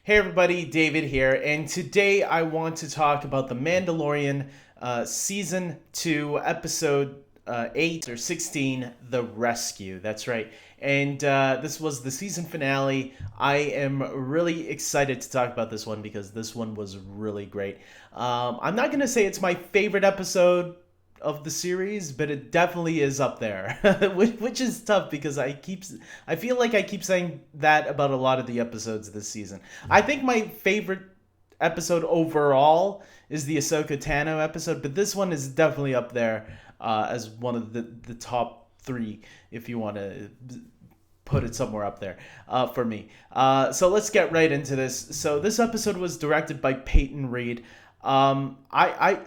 Hey everybody, David here, and today I want to talk about The Mandalorian Season 2, Episode 8 or 16, The Rescue. That's right. And this was the season finale. I am really excited to talk about this one because this one was really great. I'm not going to say it's my favorite episode of the series, but it definitely is up there, which is tough because I feel like I keep saying that about a lot of the episodes this season. I think my favorite episode overall is the Ahsoka Tano episode, but this one is definitely up there as one of the top three, if you want to put it somewhere up there for me. So let's get right into this. So this episode was directed by Peyton Reed. I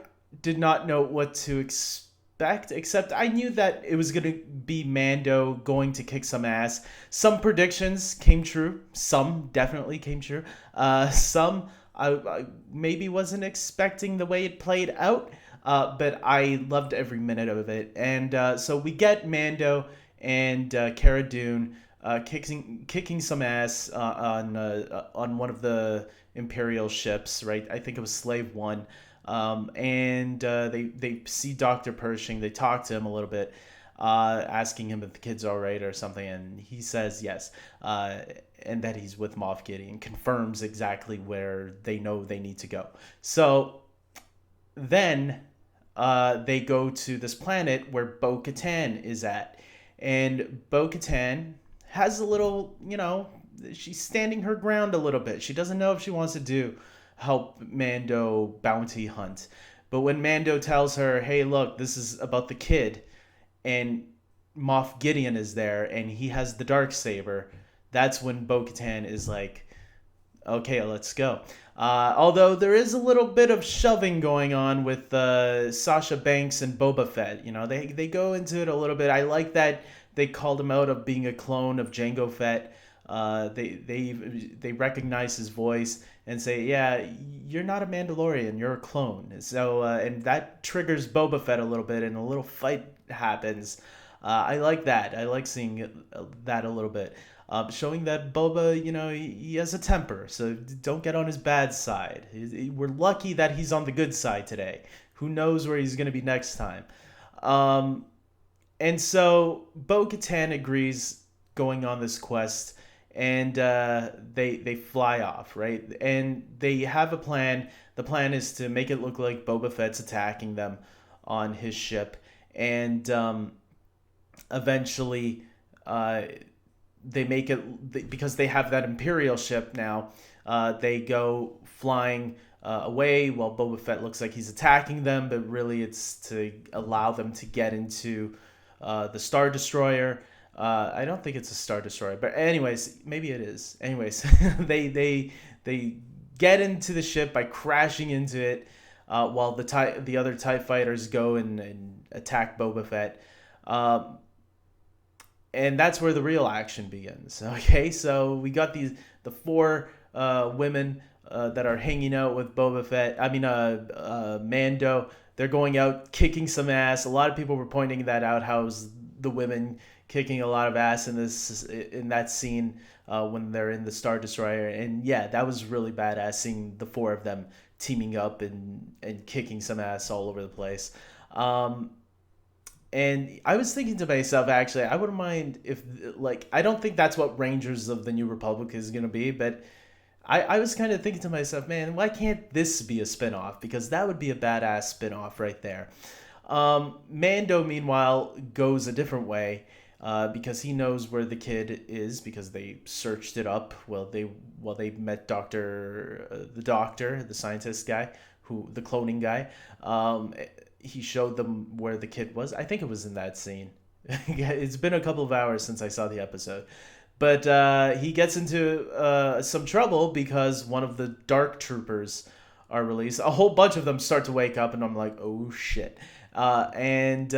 did not know what to expect, except I knew that it was going to be Mando going to kick some ass. Some predictions came true. Some definitely came true. Some I maybe wasn't expecting the way it played out, but I loved every minute of it. And so we get Mando and Cara Dune kicking some ass on one of the Imperial ships, right? I think it was Slave One. And they see Dr. Pershing. They talk to him a little bit, asking him if the kid's all right or something, and he says yes, and that he's with Moff Gideon, confirms exactly where they know they need to go. So then they go to this planet where Bo-Katan is at, and Bo-Katan has a little, she's standing her ground a little bit. She doesn't know if she wants to do help Mando bounty hunt. But when Mando tells her, hey, look, this is about the kid, and Moff Gideon is there, and he has the dark saber, that's when Bo-Katan is like, okay, let's go. Although there is a little bit of shoving going on with Sasha Banks and Boba Fett. They go into it a little bit. I like that they called him out of being a clone of Jango Fett. They recognize his voice and say, "Yeah, you're not a Mandalorian. You're a clone." So and that triggers Boba Fett a little bit, and a little fight happens. I like that. I like seeing that a little bit, showing that Boba, he has a temper. So don't get on his bad side. We're lucky that he's on the good side today. Who knows where he's gonna be next time? Um, and so Bo-Katan agrees going on this quest, and they fly off, right? And they have a plan. The plan is to make it look like Boba Fett's attacking them on his ship, and eventually they make it because they have that Imperial ship now. They go flying away while Boba Fett looks like he's attacking them, but really it's to allow them to get into the Star Destroyer. I don't think it's a Star Destroyer, but anyways, maybe it is. Anyways, they get into the ship by crashing into it, while the other TIE fighters go and attack Boba Fett. And that's where the real action begins. Okay, so we got the four women that are hanging out with Boba Fett. I mean, Mando. They're going out kicking some ass. A lot of people were pointing that out. How's the women kicking a lot of ass in that scene when they're in the Star Destroyer? And yeah, that was really badass seeing the four of them teaming up and kicking some ass all over the place. And I was thinking to myself, actually, I wouldn't mind if, like, I don't think that's what Rangers of the New Republic is going to be, but I was kind of thinking to myself, man, why can't this be a spinoff? Because that would be a badass spinoff right there. Mando, meanwhile, goes a different way because he knows where the kid is because they searched it up. They met the doctor, the scientist guy, the cloning guy. He showed them where the kid was. I think it was in that scene. It's been a couple of hours since I saw the episode. But he gets into some trouble because one of the dark troopers are released. A whole bunch of them start to wake up, and I'm like, oh shit. And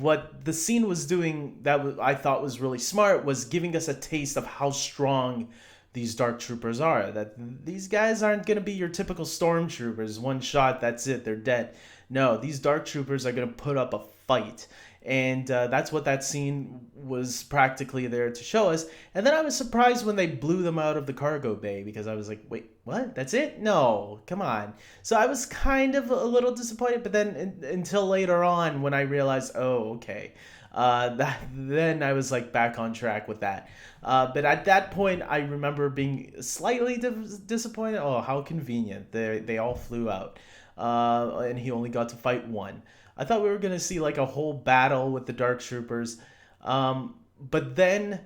what the scene was doing I thought was really smart was giving us a taste of how strong these dark troopers are. That these guys aren't going to be your typical stormtroopers. One shot, that's it, they're dead. No, these dark troopers are going to put up a fight. And that's what that scene was practically there to show us. And then I was surprised when they blew them out of the cargo bay, because I was like, wait, what? That's it? No, come on. So I was kind of a little disappointed, but then until later on when I realized, oh, okay. Then I was like back on track with that. But at that point, I remember being slightly disappointed. Oh, how convenient. They all flew out. And he only got to fight one. I thought we were going to see like a whole battle with the Dark Troopers. But then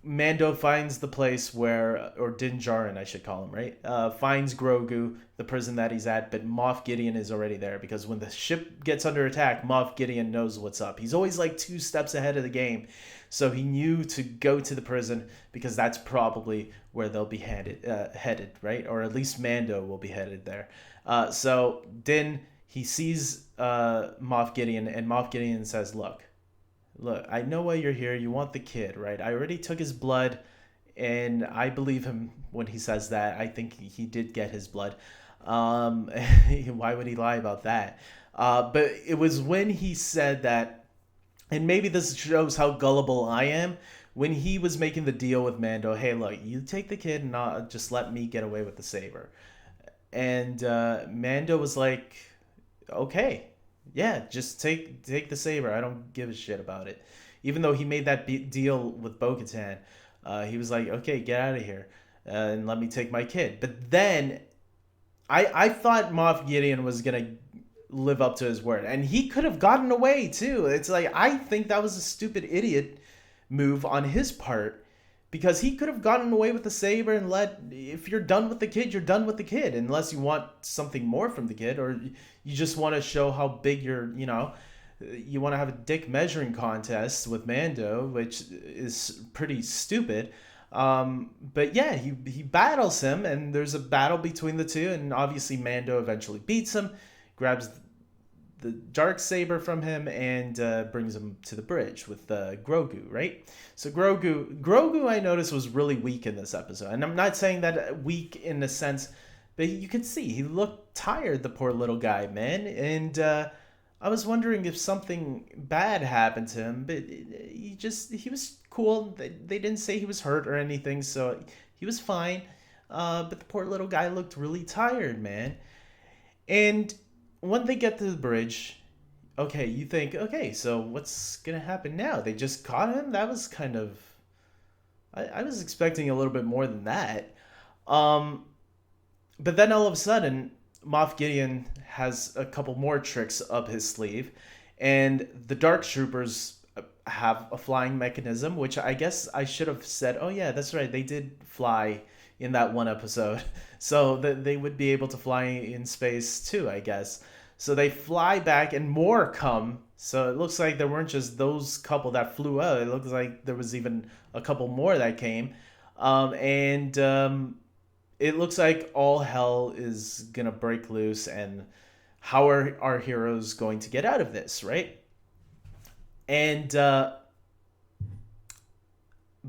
Mando finds the place where, or Din Djarin, I should call him, right? Finds Grogu, the prison that he's at, but Moff Gideon is already there, because when the ship gets under attack, Moff Gideon knows what's up. He's always like 2 steps ahead of the game. So he knew to go to the prison, because that's probably where they'll be headed, right? Or at least Mando will be headed there. So Din, he sees Moff Gideon, and Moff Gideon says, look, I know why you're here. You want the kid, right? I already took his blood, and I believe him when he says that. I think he did get his blood. Why would he lie about that? But it was when he said that, and maybe this shows how gullible I am, when he was making the deal with Mando, hey, look, you take the kid and just let me get away with the saber. And Mando was like, okay. Yeah, just take the saber. I don't give a shit about it. Even though he made that deal with Bo-Katan, he was like, okay, get out of here and let me take my kid. But then I thought Moff Gideon was going to live up to his word. And he could have gotten away, too. It's like, I think that was a stupid idiot move on his part, because he could have gotten away with the saber and if you're done with the kid, you're done with the kid, unless you want something more from the kid, or you just want to show how big you want to have a dick measuring contest with Mando, which is pretty stupid. But yeah, he battles him, and there's a battle between the two, and obviously Mando eventually beats him, grabs the dark saber from him, and brings him to the bridge with Grogu, right? So Grogu, I noticed, was really weak in this episode, and I'm not saying that weak in the sense, but you could see he looked tired, the poor little guy, man. And I was wondering if something bad happened to him, but he was cool. They didn't say he was hurt or anything, so he was fine. But the poor little guy looked really tired, man. And when they get to the bridge, okay, you think, okay, so what's gonna happen now? They just caught him? That was kind of... I was expecting a little bit more than that. But then all of a sudden, Moff Gideon has a couple more tricks up his sleeve, and the Dark Troopers have a flying mechanism, which I guess I should have said, oh yeah, that's right, they did fly in that one episode. So that they would be able to fly in space too, I guess. So they fly back, and more come. So it looks like there weren't just those couple that flew out. It looks like there was even a couple more that came. It looks like all hell is going to break loose, and how are our heroes going to get out of this, right? And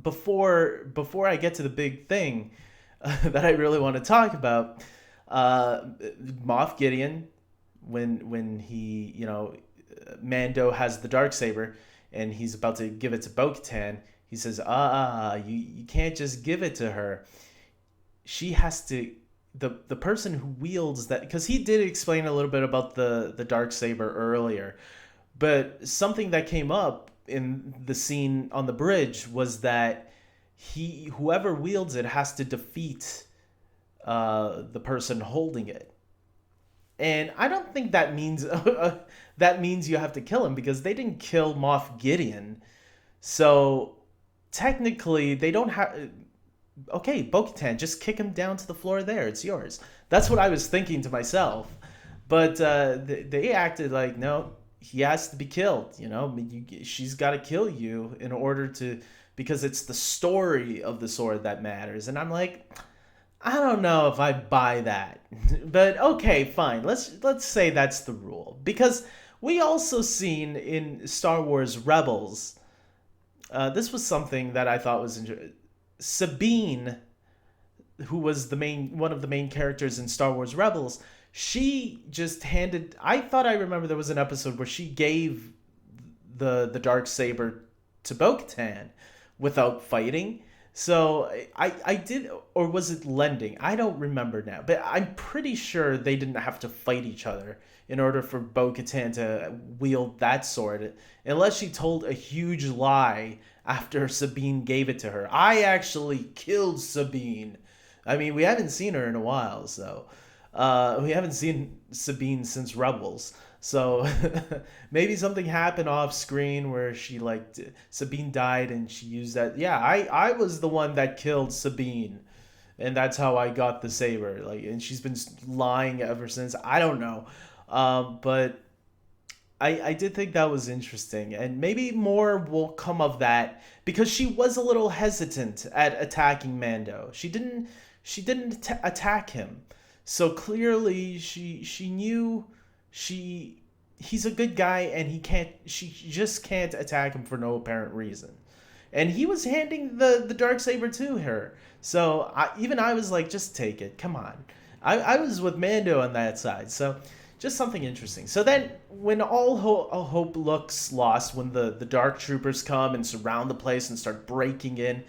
before I get to the big thing that I really want to talk about, Moff Gideon, when he, Mando has the Darksaber and he's about to give it to Bo-Katan, he says, you can't just give it to her. She has to, the person who wields that, because he did explain a little bit about the Darksaber earlier, but something that came up in the scene on the bridge was that whoever wields it has to defeat the person holding it. And I don't think that means you have to kill him, because they didn't kill Moff Gideon. So technically they don't have... Okay, Bo-Katan, just kick him down to the floor there. It's yours. That's what I was thinking to myself. But they acted like, no, he has to be killed. She's got to kill you in order to... Because it's the story of the sword that matters. And I'm like... I don't know if I buy that, but okay, fine. Let's say that's the rule, because we also seen in Star Wars Rebels. This was something that I thought was interesting. Sabine, who was one of the main characters in Star Wars Rebels, she just handed. I thought I remember there was an episode where she gave the dark saber to Bo-Katan without fighting. So I did, or was it lending? I don't remember now, but I'm pretty sure they didn't have to fight each other in order for Bo-Katan to wield that sword, unless she told a huge lie after Sabine gave it to her. I actually killed Sabine. I mean, we haven't seen her in a while, so we haven't seen Sabine since Rebels. So maybe something happened off screen where she Sabine died and she used that. Yeah, I was the one that killed Sabine, and that's how I got the saber. And she's been lying ever since. I don't know, but I did think that was interesting, and maybe more will come of that because she was a little hesitant at attacking Mando. She didn't attack him, so clearly she knew he's a good guy, and she just can't attack him for no apparent reason. And he was handing the dark saber to her, so I was like, just take it, come on. I was with Mando on that side, so just something interesting. So then, when all hope looks lost, when the dark troopers come and surround the place and start breaking in,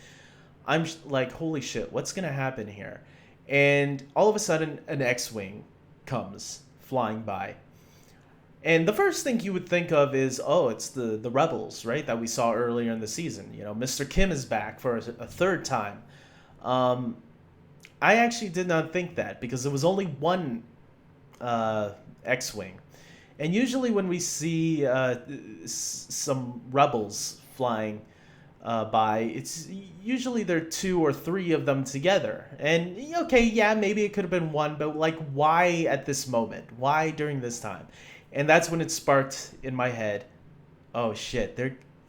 I'm like, holy shit, what's gonna happen here? And all of a sudden, an X-wing comes flying by. And the first thing you would think of is, oh, it's the rebels, right? That we saw earlier in the season. Mr. Kim is back for a third time. I actually did not think that because there was only one X-wing. And usually when we see some rebels flying by, it's usually there are two or three of them together. And okay, yeah, maybe it could have been one, but why at this moment? Why during this time? And that's when it sparked in my head, oh shit,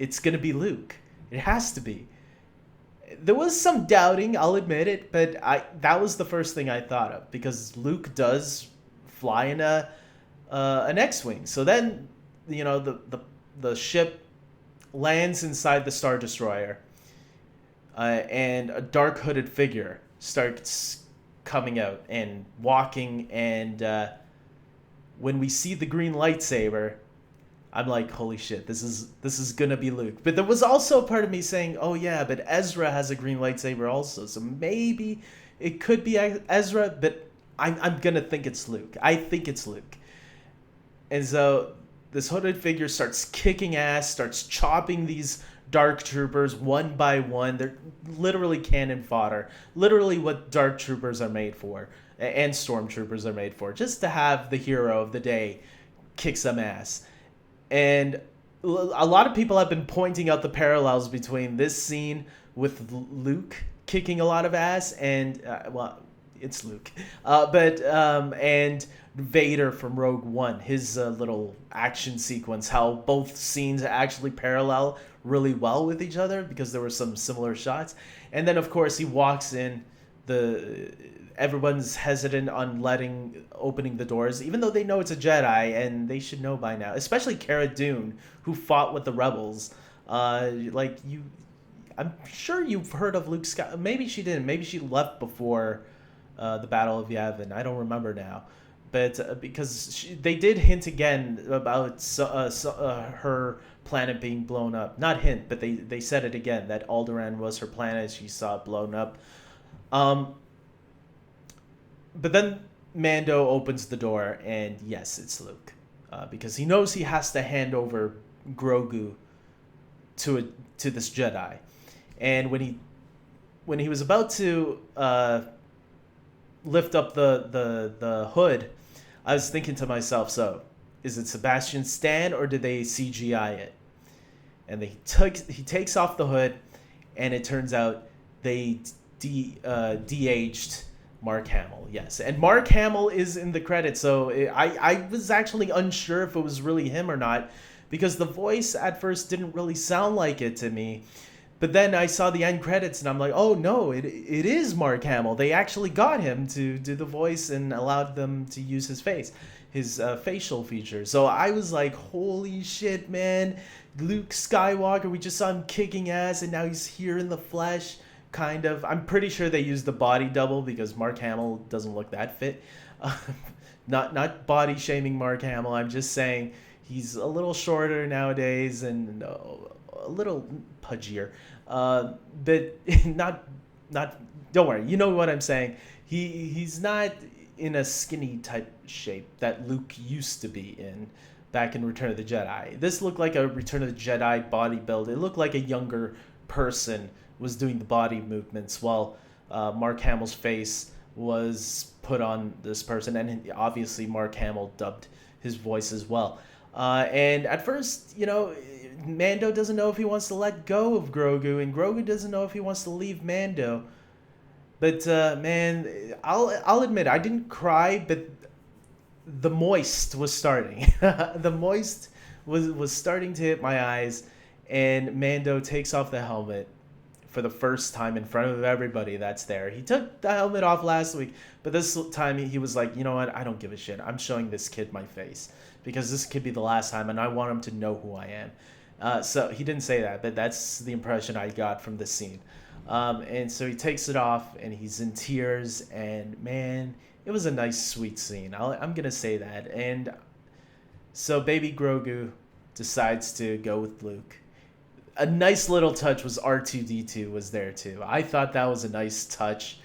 it's gonna be Luke. It has to be. There was some doubting, I'll admit it, but that was the first thing I thought of because Luke does fly in an X-wing. So then, the ship lands inside the Star Destroyer, and a dark hooded figure starts coming out and walking, and when we see the green lightsaber, I'm like, holy shit, this is gonna be Luke. But there was also a part of me saying, oh yeah, but Ezra has a green lightsaber also, so maybe it could be Ezra, but I'm gonna think it's Luke. I think it's Luke. And so this hooded figure starts kicking ass, starts chopping these dark troopers one by one. They're literally cannon fodder, literally what dark troopers are made for, and stormtroopers are made for, just to have the hero of the day kick some ass. And a lot of people have been pointing out the parallels between this scene with Luke kicking a lot of ass and it's Luke, and Vader from Rogue One, his little action sequence, how both scenes actually parallel really well with each other because there were some similar shots. And then of course he walks in, everyone's hesitant on opening the doors, even though they know it's a Jedi and they should know by now, especially Cara Dune, who fought with the rebels. I'm sure you've heard of Luke Skywalker. Maybe she didn't. Maybe she left before the Battle of Yavin. I don't remember now. But because they did hint again about her planet being blown up. Not hint, but they said it again, that Alderaan was her planet. She saw it blown up. But then Mando opens the door, and yes, it's Luke. Because he knows he has to hand over Grogu to this Jedi. And when he was about to lift up the hood, I was thinking to myself, so is it Sebastian Stan or did they CGI it? And he takes off the hood, and it turns out they de-aged Mark Hamill. Yes, and Mark Hamill is in the credits, so I was actually unsure if it was really him or not, because the voice at first didn't really sound like it to me. But then I saw the end credits, and I'm like, oh no, it is Mark Hamill. They actually got him to do the voice and allowed them to use his face, his facial features. So I was like, holy shit, man. Luke Skywalker, we just saw him kicking ass, and now he's here in the flesh, kind of. I'm pretty sure they used the body double because Mark Hamill doesn't look that fit. Not body shaming Mark Hamill. I'm just saying He's a little shorter nowadays and a little pudgier, uh, but not. Don't worry, you know what I'm saying. He's not in a skinny type shape that Luke used to be in back in Return of the Jedi. This looked like a Return of the Jedi body build. It looked like a younger person was doing the body movements while Mark Hamill's face was put on this person, and obviously Mark Hamill dubbed his voice as well. And at first, Mando doesn't know if he wants to let go of Grogu, and Grogu doesn't know if he wants to leave Mando. But man, I'll admit I didn't cry, but the moist was starting. The moist was starting to hit my eyes, and Mando takes off the helmet for the first time in front of everybody that's there. He took the helmet off last week, but this time he was like, you know what? I don't give a shit. I'm showing this kid my face because this could be the last time, and I want him to know who I am. So he didn't say that, but that's the impression I got from this scene. And so he takes it off, and he's in tears, and man, it was a nice, sweet scene. I'm gonna say that. And so baby Grogu decides to go with Luke. A nice little touch was R2D2 was there too. I thought that was a nice touch,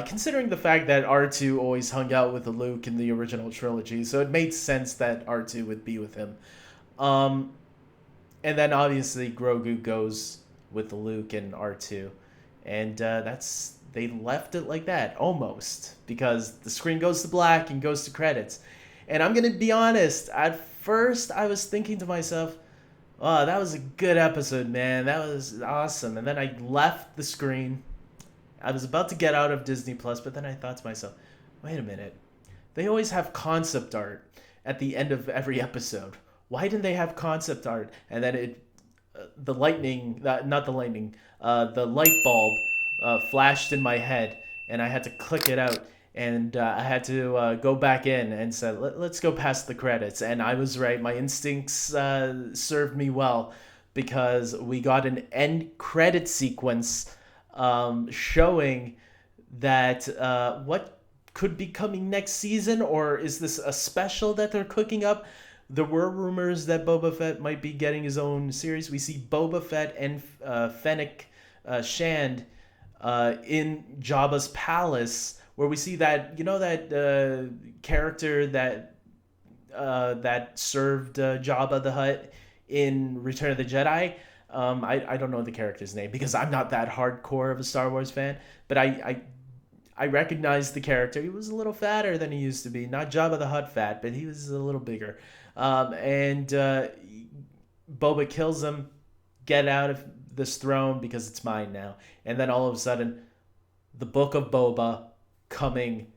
considering the fact that R2 always hung out with Luke in the original trilogy, so it made sense that R2 would be with him. And then obviously Grogu goes with Luke and R2, and they left it like that almost, because the screen goes to black and goes to credits. And I'm gonna be honest, at first I was thinking to myself, oh, that was a good episode, man. That was awesome. And then I left the screen. I was about to get out of Disney Plus, but then I thought to myself, wait a minute. They always have concept art at the end of every episode. Why didn't they have concept art? And then the light bulb flashed in my head, and I had to click it out. And I had to go back in and said, let's go past the credits. And I was right. My instincts served me well, because we got an end credit sequence showing that what could be coming next season, or is this a special that they're cooking up? There were rumors that Boba Fett might be getting his own series. We see Boba Fett and Fennec Shand in Jabba's palace, where we see that that character that served Jabba the Hutt in Return of the Jedi. I don't know the character's name because I'm not that hardcore of a Star Wars fan, but I recognized the character. He was a little fatter than he used to be. Not Jabba the Hutt fat, but he was a little bigger. And Boba kills him. Get out of this throne because it's mine now. And then all of a sudden, the Book of Boba coming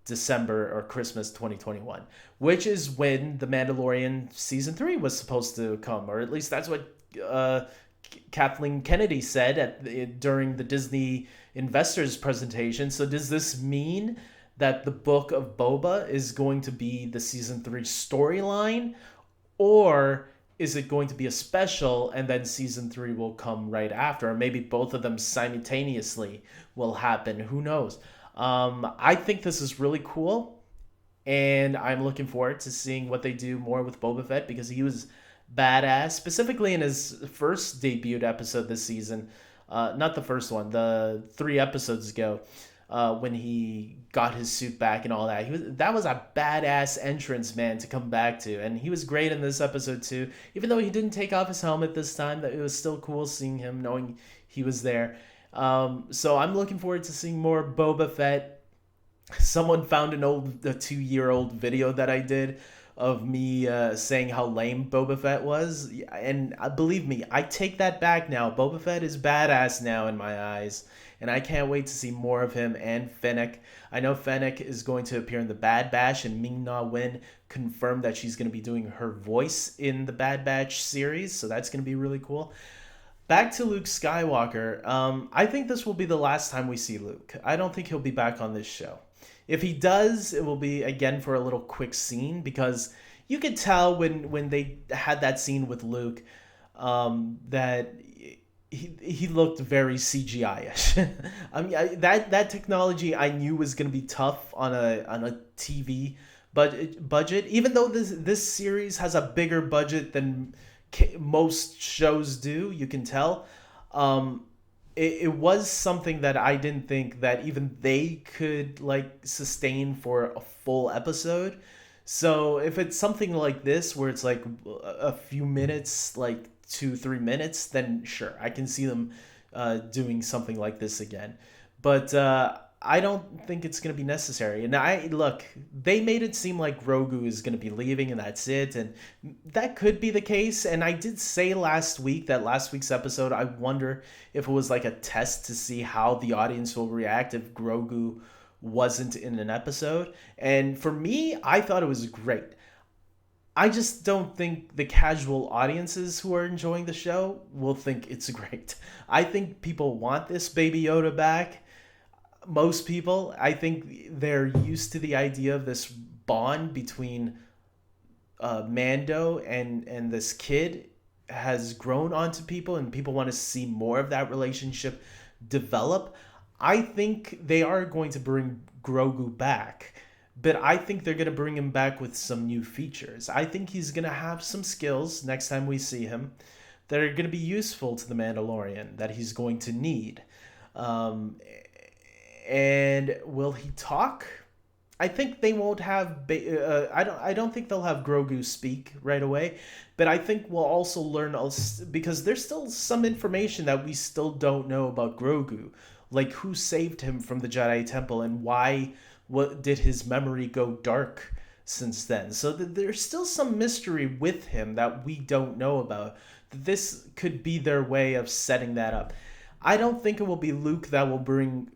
December or Christmas 2021, which is when The Mandalorian Season 3 was supposed to come, or at least that's what Kathleen Kennedy said during the Disney investors presentation. So does this mean that the Book of Boba is going to be the Season 3 storyline, or is it going to be a special and then Season 3 will come right after, or maybe both of them simultaneously will happen? Who knows? I think this is really cool, and I'm looking forward to seeing what they do more with Boba Fett, because he was badass, specifically in his first debuted episode this season. Not the first one, the 3 episodes ago, when he got his suit back and all that. That was a badass entrance, man, to come back to, and he was great in this episode too. Even though he didn't take off his helmet this time, it was still cool seeing him, knowing he was there. So I'm looking forward to seeing more Boba Fett. Someone found a 2-year-old video that I did of me saying how lame Boba Fett was, and believe me, I take that back now. Boba Fett is badass now in my eyes, and I can't wait to see more of him and Fennec. I know Fennec is going to appear in the Bad Batch, and Ming-Na Wen confirmed that she's going to be doing her voice in the Bad Batch series, so that's going to be really cool. Back to Luke Skywalker. I think this will be the last time we see Luke. I don't think he'll be back on this show. If he does, it will be, again, for a little quick scene, because you could tell when they had that scene with Luke that he looked very CGI-ish. I mean, that technology I knew was going to be tough on a TV, budget. Even though this series has a bigger budget than most shows do, you can tell. Um, it was something that I didn't think that even they could like sustain for a full episode. So if it's something like this where it's like a few minutes, like 2 3 minutes, then sure, I can see them doing something like this again. But I don't think it's going to be necessary. And I look, they made it seem like Grogu is going to be leaving and that's it, and that could be the case. And I did say last week that last week's episode, I wonder if it was like a test to see how the audience will react if Grogu wasn't in an episode. And for me, I thought it was great. I just don't think the casual audiences who are enjoying the show will think it's great. I think people want this Baby Yoda back. Most people, I think they're used to the idea of this bond between Mando and this kid has grown onto people, and people want to see more of that relationship develop. I think they are going to bring Grogu back, but I think they're going to bring him back with some new features. I think he's going to have some skills next time we see him that are going to be useful to the Mandalorian that he's going to need. Um, and will he talk? I think they won't have. I don't think they'll have Grogu speak right away, but I think we'll also learn because there's still some information that we still don't know about Grogu, like who saved him from the Jedi Temple and why. What did his memory go dark since then? So there's still some mystery with him that we don't know about. This could be their way of setting that up. I don't think it will be Luke that will bring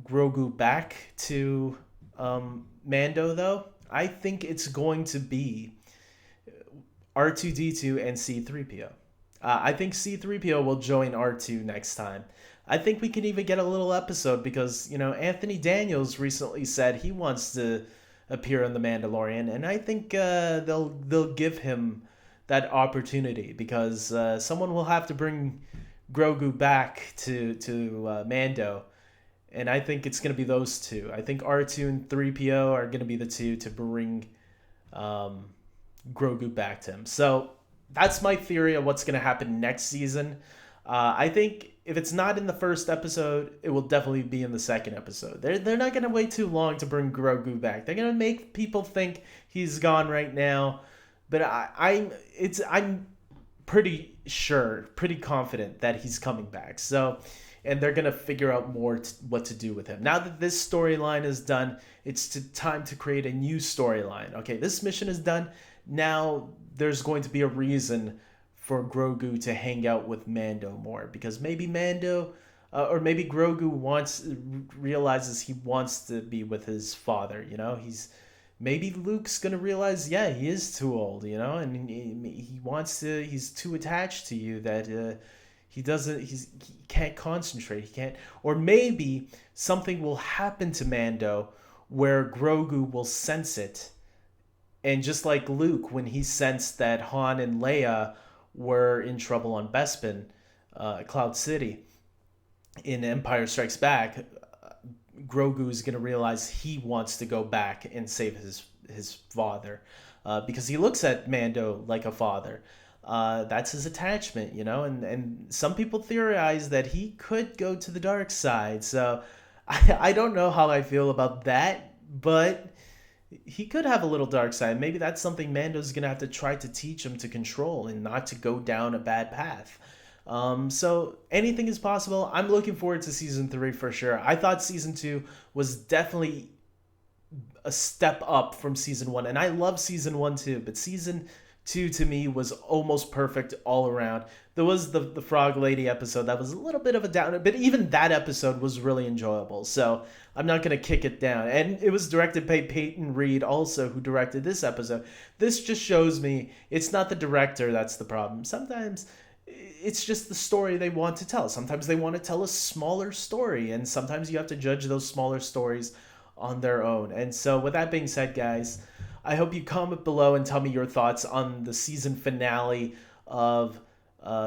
Grogu back to Mando, though. I think it's going to be R2D2 and C3PO. I think C3PO will join R2 next time. I think we can even get a little episode because, Anthony Daniels recently said he wants to appear on The Mandalorian, and I think they'll give him that opportunity because someone will have to bring Grogu back to Mando. And I think it's going to be those two. I think R2 and 3PO are going to be the two to bring Grogu back to him. So that's my theory of what's going to happen next season. I think if it's not in the first episode, it will definitely be in the second episode. They're not going to wait too long to bring Grogu back. They're going to make people think he's gone right now. But I'm pretty sure, pretty confident that he's coming back. So... and they're going to figure out more what to do with him. Now that this storyline is done, it's time to create a new storyline. Okay, this mission is done. Now there's going to be a reason for Grogu to hang out with Mando more. Because maybe Mando, or maybe Grogu realizes he wants to be with his father, Maybe Luke's going to realize, yeah, he is too old, and he's too attached to you that... he can't concentrate. He can't, or maybe something will happen to Mando where Grogu will sense it. And just like Luke, when he sensed that Han and Leia were in trouble on Bespin, Cloud City, in Empire Strikes Back, Grogu is going to realize he wants to go back and save his father, because he looks at Mando like a father. That's his attachment, and some people theorize that he could go to the dark side. So I don't know how I feel about that, but he could have a little dark side. Maybe that's something Mando's going to have to try to teach him to control and not to go down a bad path. So anything is possible. I'm looking forward to season 3 for sure. I thought season 2 was definitely a step up from season 1, and I love season 1 too, but season 2 to me was almost perfect all around. There was the Frog Lady episode that was a little bit of a downer, but even that episode was really enjoyable. So I'm not going to kick it down. And it was directed by Peyton Reed also, who directed this episode. This just shows me it's not the director that's the problem. Sometimes it's just the story they want to tell. Sometimes they want to tell a smaller story, and sometimes you have to judge those smaller stories on their own. And so with that being said, guys, I hope you comment below and tell me your thoughts on the season finale of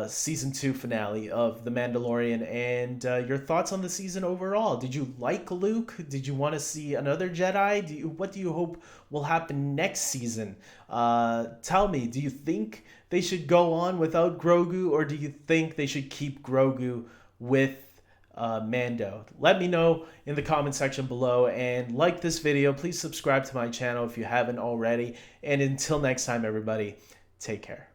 season 2 finale of The Mandalorian, and your thoughts on the season overall. Did you like Luke? Did you want to see another Jedi? What do you hope will happen next season? Tell me, do you think they should go on without Grogu, or do you think they should keep Grogu with Mando? Let me know in the comment section below, and like this video. Please subscribe to my channel if you haven't already. And until next time, everybody, take care.